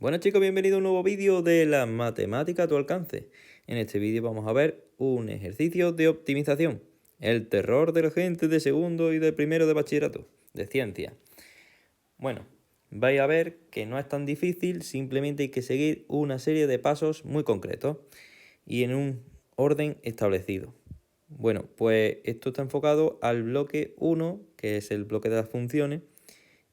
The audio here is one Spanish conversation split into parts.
Bueno chicos, bienvenido a un nuevo vídeo de la matemática a tu alcance. En este vídeo vamos a ver un ejercicio de optimización, el terror de la gente de segundo y de primero de bachillerato, de ciencia. Bueno, vais a ver que no es tan difícil, simplemente hay que seguir una serie de pasos muy concretos y en un orden establecido. Bueno, pues esto está enfocado al bloque 1, que es el bloque de las funciones,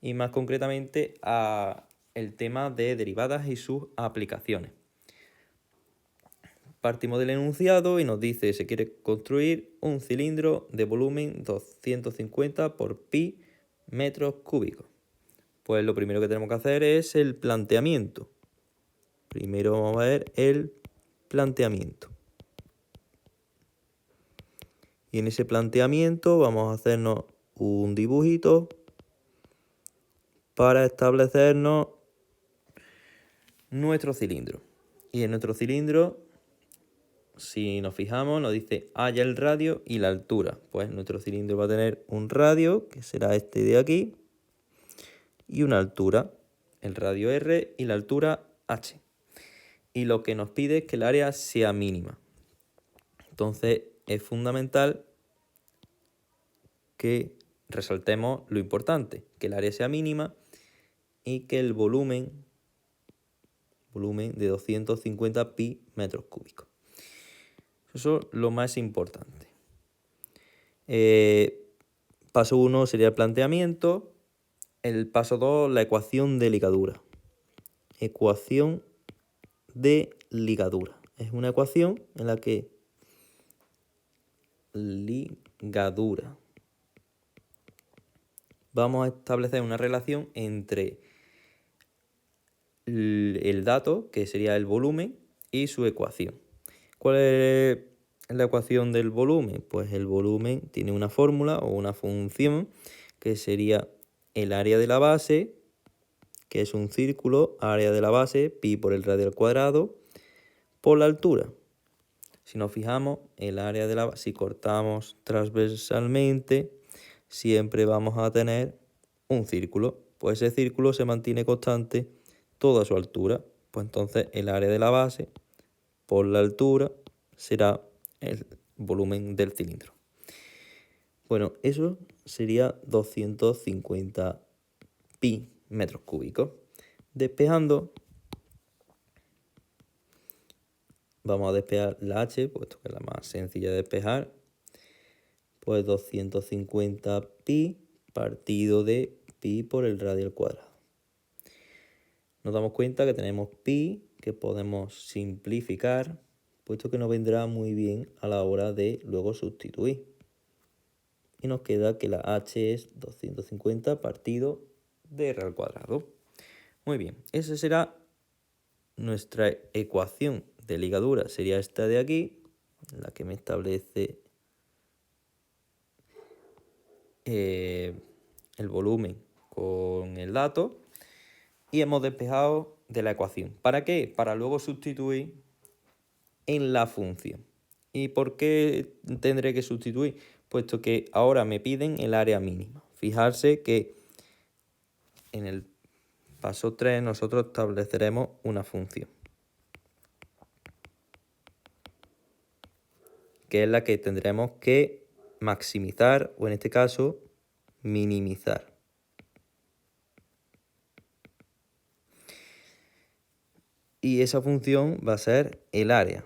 y más concretamente a el tema de derivadas y sus aplicaciones. Partimos del enunciado y nos dice que se quiere construir un cilindro de volumen 250 por pi metros cúbicos. Pues lo primero que tenemos que hacer es el planteamiento. Primero vamos a ver el planteamiento. Y en ese planteamiento vamos a hacernos un dibujito para establecernos nuestro cilindro. Y en nuestro cilindro, si nos fijamos, nos dice halla el radio y la altura. Pues nuestro cilindro va a tener un radio, que será este de aquí, y una altura, el radio R y la altura H. Y lo que nos pide es que el área sea mínima. Entonces es fundamental que resaltemos lo importante, que el área sea mínima y que el volumen de 250 pi metros cúbicos. Eso es lo más importante. Paso 1 sería el planteamiento. El paso 2, la ecuación de ligadura. Ecuación de ligadura. Es una ecuación en la que ligadura. Vamos a establecer una relación entre el dato, que sería el volumen, y su ecuación. ¿Cuál es la ecuación del volumen? Pues el volumen tiene una fórmula o una función que sería el área de la base, que es un círculo, área de la base, pi por el radio al cuadrado, por la altura. Si nos fijamos, el área de la base, si cortamos transversalmente, siempre vamos a tener un círculo. Pues ese círculo se mantiene constante toda su altura. Pues entonces el área de la base por la altura será el volumen del cilindro. Bueno, eso sería 250 pi metros cúbicos. Despejando, vamos a despejar la h, puesto que es la más sencilla de despejar. Pues 250 pi partido de pi por el radio al cuadrado. Nos damos cuenta que tenemos pi, que podemos simplificar, puesto que nos vendrá muy bien a la hora de luego sustituir. Y nos queda que la h es 250 partido de r al cuadrado. Muy bien, esa será nuestra ecuación de ligadura. Sería esta de aquí, la que me establece el volumen con el dato. Y hemos despejado de la ecuación. ¿Para qué? Para luego sustituir en la función. ¿Y por qué tendré que sustituir? Puesto que ahora me piden el área mínima. Fijarse que en el paso 3 nosotros estableceremos una función, que es la que tendremos que maximizar, o en este caso, minimizar. Y esa función va a ser el área,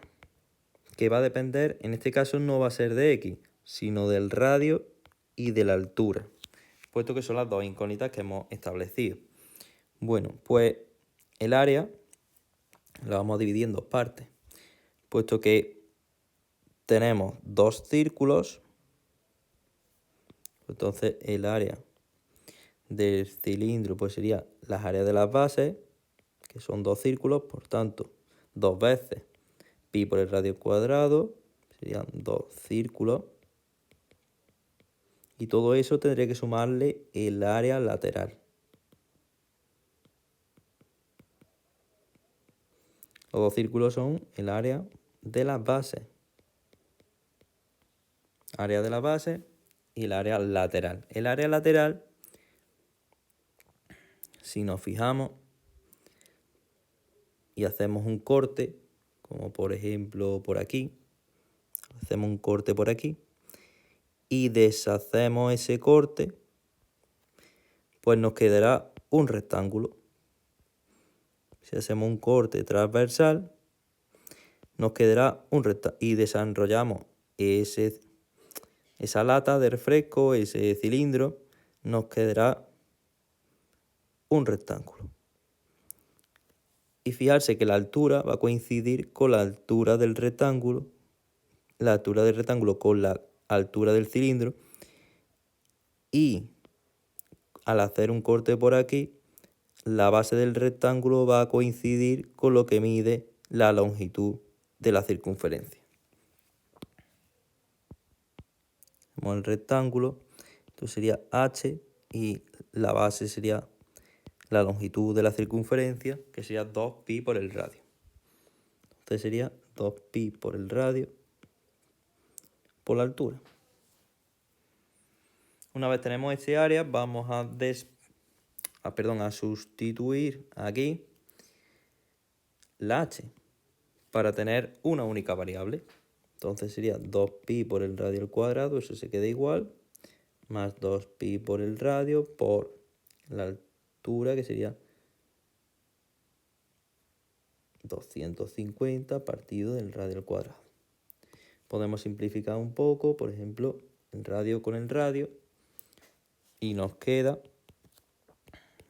que va a depender, en este caso no va a ser de x, sino del radio y de la altura, puesto que son las dos incógnitas que hemos establecido. Bueno, pues el área la vamos a dividir en dos partes, puesto que tenemos dos círculos. Entonces el área del cilindro pues sería las áreas de las bases, que son dos círculos, por tanto, 2 veces pi por el radio cuadrado, serían dos círculos. Y todo eso tendré que sumarle el área lateral. Los dos círculos son el área de las bases. Área de la base y el área lateral. El área lateral, si nos fijamos, y hacemos un corte, como por ejemplo por aquí, hacemos un corte por aquí y deshacemos ese corte, pues nos quedará un rectángulo. Si hacemos un corte transversal, nos quedará un rectángulo y desenrollamos esa lata de refresco, ese cilindro, nos quedará un rectángulo. Y fijarse que la altura va a coincidir con la altura del rectángulo, con la altura del cilindro, y al hacer un corte por aquí, la base del rectángulo va a coincidir con lo que mide la longitud de la circunferencia. Hacemos el rectángulo, esto sería h y la base sería la longitud de la circunferencia, que sería 2pi por el radio. Entonces sería 2pi por el radio por la altura. Una vez tenemos este área, vamos a sustituir aquí la h para tener una única variable. Entonces sería 2pi por el radio al cuadrado, eso se queda igual, más 2pi por el radio por la altura, que sería 250 partido del radio al cuadrado. Podemos simplificar un poco, por ejemplo, el radio con el radio, y nos queda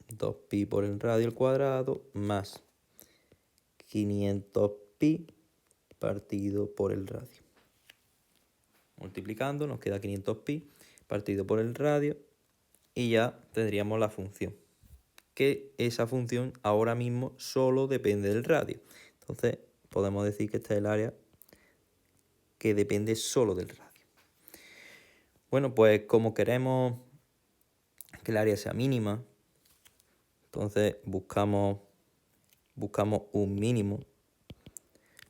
2pi por el radio al cuadrado más 500pi partido por el radio. Multiplicando nos queda 500pi partido por el radio y ya tendríamos la función. Que esa función ahora mismo solo depende del radio. Entonces podemos decir que este es el área que depende solo del radio. Bueno, pues como queremos que el área sea mínima, entonces buscamos un mínimo.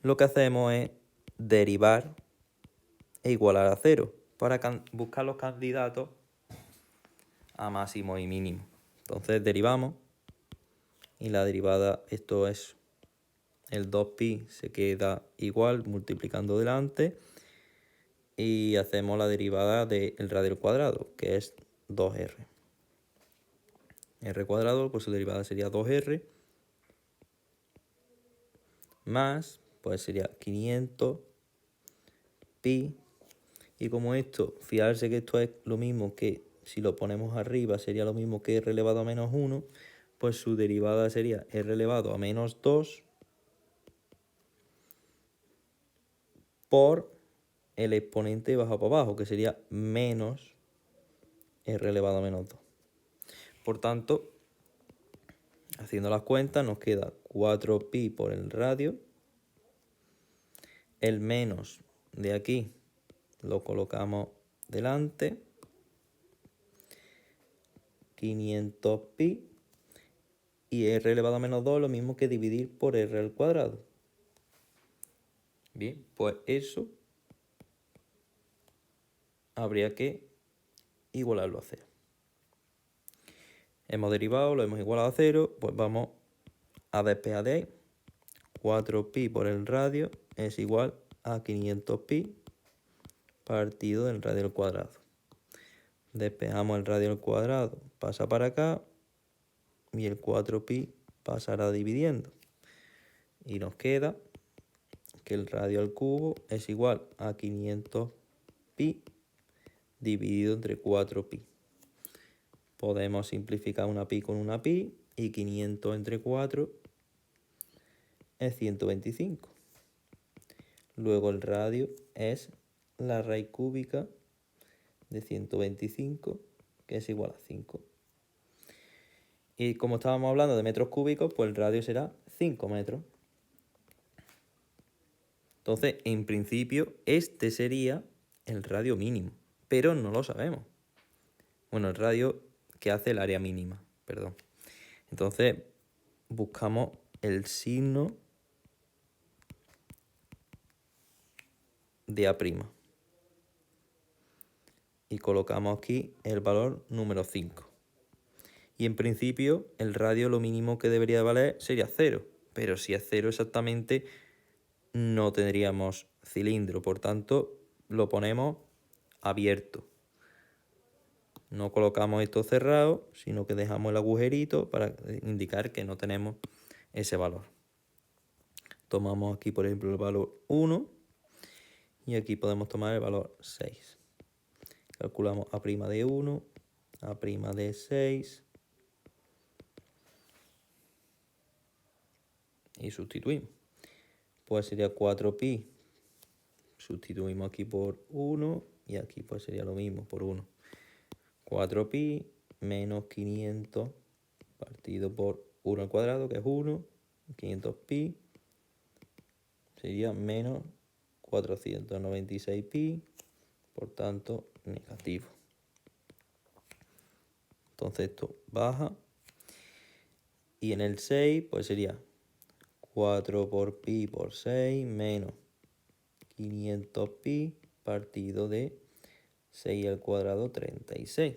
Lo que hacemos es derivar e igualar a 0 para buscar los candidatos a máximo y mínimo. Entonces derivamos y la derivada, esto es el 2pi, se queda igual multiplicando delante y hacemos la derivada del radio al cuadrado, que es 2r. R cuadrado, pues su derivada sería 2r más, pues sería 500 pi, y como esto, fijarse que esto es lo mismo que si lo ponemos arriba sería lo mismo que r elevado a menos 1, pues su derivada sería r elevado a menos 2 por el exponente bajo para abajo, que sería menos r elevado a menos 2. Por tanto, haciendo las cuentas, nos queda 4pi por el radio. El menos de aquí lo colocamos delante. 500pi. Y r elevado a menos 2 es lo mismo que dividir por r al cuadrado. Bien, pues eso habría que igualarlo a 0. Hemos derivado, lo hemos igualado a 0, pues vamos a despejar de ahí. 4pi por el radio es igual a 500pi partido del radio al cuadrado. Despejamos el radio al cuadrado, pasa para acá y el 4pi pasará dividiendo. Y nos queda que el radio al cubo es igual a 500pi dividido entre 4pi. Podemos simplificar una pi con una pi y 500 entre 4 es 125. Luego el radio es la raíz cúbica de 125, que es igual a 5. Y como estábamos hablando de metros cúbicos, pues el radio será 5 metros. Entonces, en principio, este sería el radio mínimo, pero no lo sabemos. Bueno, el radio que hace el área mínima, perdón. Entonces, buscamos el signo de A'. Y colocamos aquí el valor número 5. Y en principio, el radio lo mínimo que debería valer sería 0, pero si es 0 exactamente, no tendríamos cilindro. Por tanto, lo ponemos abierto. No colocamos esto cerrado, sino que dejamos el agujerito para indicar que no tenemos ese valor. Tomamos aquí, por ejemplo, el valor 1 y aquí podemos tomar el valor 6. Calculamos A' de 1, A' de 6 y sustituimos. Pues sería 4pi. Sustituimos aquí por 1 y aquí pues sería lo mismo por 1. 4pi menos 500 partido por 1 al cuadrado, que es 1. 500pi sería menos 496pi, por tanto negativo. Entonces esto baja. Y en el 6 pues sería 4 por pi por 6 menos 500pi partido de 6 al cuadrado 36.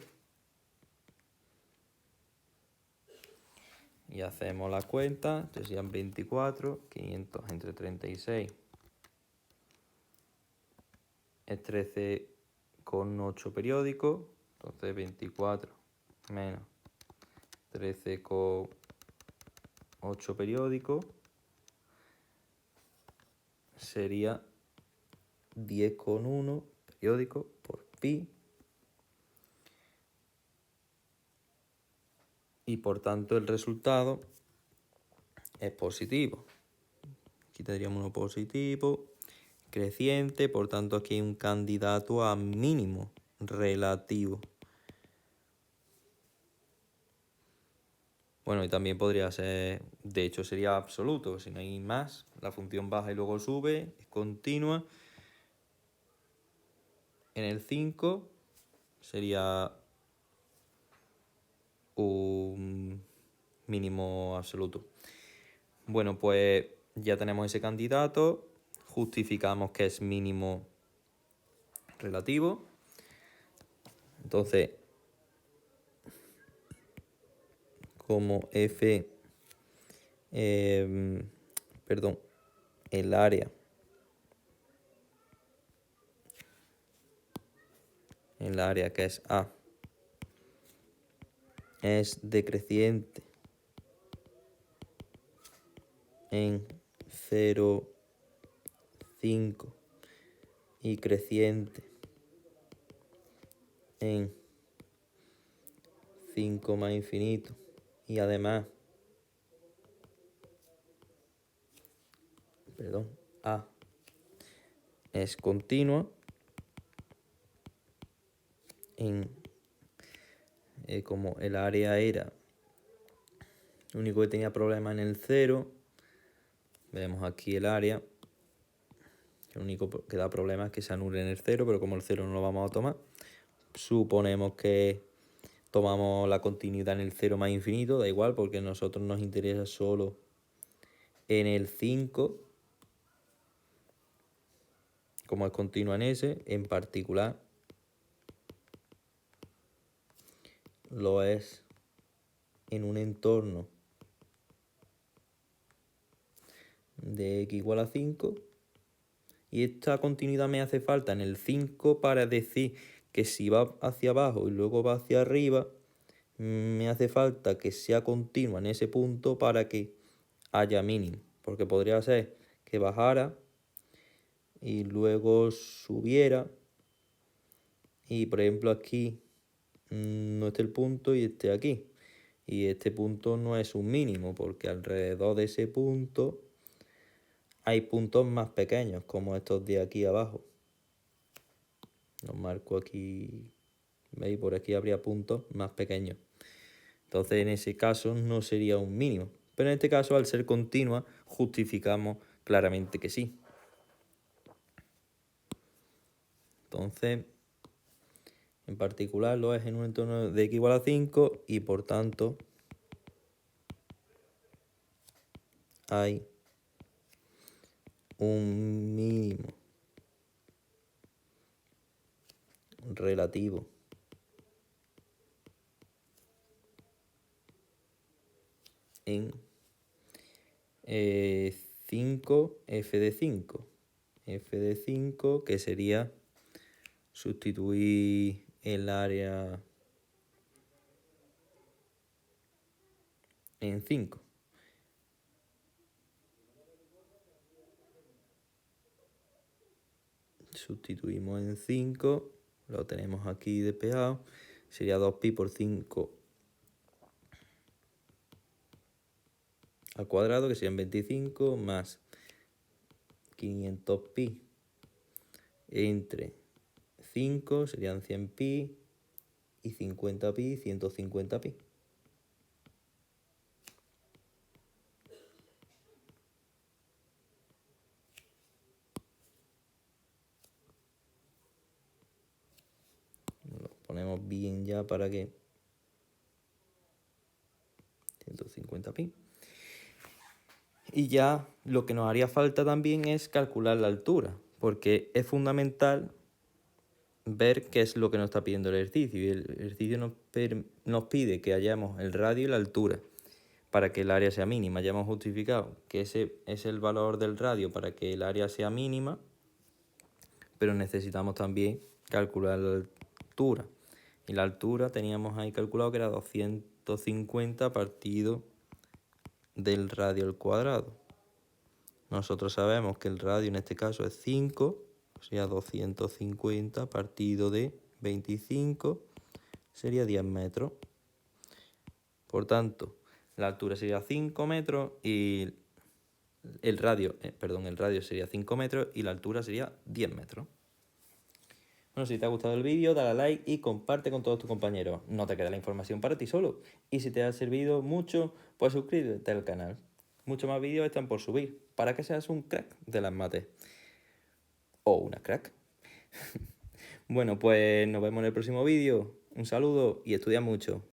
Y hacemos la cuenta, entonces serían 24, 500 entre 36 es 13,8 periódicos, entonces 24 menos 13,8 periódicos sería 10,1 periódicos por pi. Y por tanto el resultado es positivo. Aquí tendríamos uno positivo, creciente, por tanto aquí hay un candidato a mínimo relativo. Bueno, y también podría ser, de hecho sería absoluto, si no hay más, la función baja y luego sube, es continua. En el 5 sería un mínimo absoluto. Bueno, pues ya tenemos ese candidato, justificamos que es mínimo relativo. Entonces, como f, el área que es A es decreciente en 0, 5 y creciente en 5 más infinito, y además A es continua en como el área era lo único que tenía problema en el 0, vemos aquí el área, lo único que da problema es que se anule en el 0, pero como el 0 no lo vamos a tomar, suponemos que tomamos la continuidad en el 0 más infinito, da igual, porque a nosotros nos interesa solo en el 5, como es continua en ese, en particular lo es en un entorno de x igual a 5, y esta continuidad me hace falta en el 5 para decir que si va hacia abajo y luego va hacia arriba, me hace falta que sea continua en ese punto para que haya mínimo, porque podría ser que bajara y luego subiera, y por ejemplo aquí no esté el punto y esté aquí, y este punto no es un mínimo, porque alrededor de ese punto hay puntos más pequeños, como estos de aquí abajo. Los marco aquí, ¿veis? Por aquí habría puntos más pequeños. Entonces en ese caso no sería un mínimo. Pero en este caso, al ser continua, justificamos claramente que sí. Entonces, en particular lo es en un entorno de x igual a 5 y por tanto hay un mínimo relativo en 5 f de 5. F de 5, que sería sustituir el área en 5. Sustituimos en 5, lo tenemos aquí despejado, sería 2pi por 5 al cuadrado, que serían 25, más 500pi entre 5, serían 100pi, y 50pi, 150pi. Lo ponemos bien ya para que 150pi. Y ya lo que nos haría falta también es calcular la altura, porque es fundamental ver qué es lo que nos está pidiendo el ejercicio. Y el ejercicio nos pide que hallemos el radio y la altura para que el área sea mínima. Ya hemos justificado que ese es el valor del radio para que el área sea mínima, pero necesitamos también calcular la altura. Y la altura teníamos ahí calculado que era 250 partido del radio al cuadrado. Nosotros sabemos que el radio en este caso es 5, sería 250 partido de 25, sería 10 metros. Por tanto, la altura sería 5 metros y el radio sería 5 metros y la altura sería 10 metros. Bueno, si te ha gustado el vídeo, dale a like y comparte con todos tus compañeros. No te queda la información para ti solo. Y si te ha servido mucho, pues suscríbete al canal. Muchos más vídeos están por subir para que seas un crack de las mates. O una crack. Bueno, pues nos vemos en el próximo vídeo. Un saludo y estudia mucho.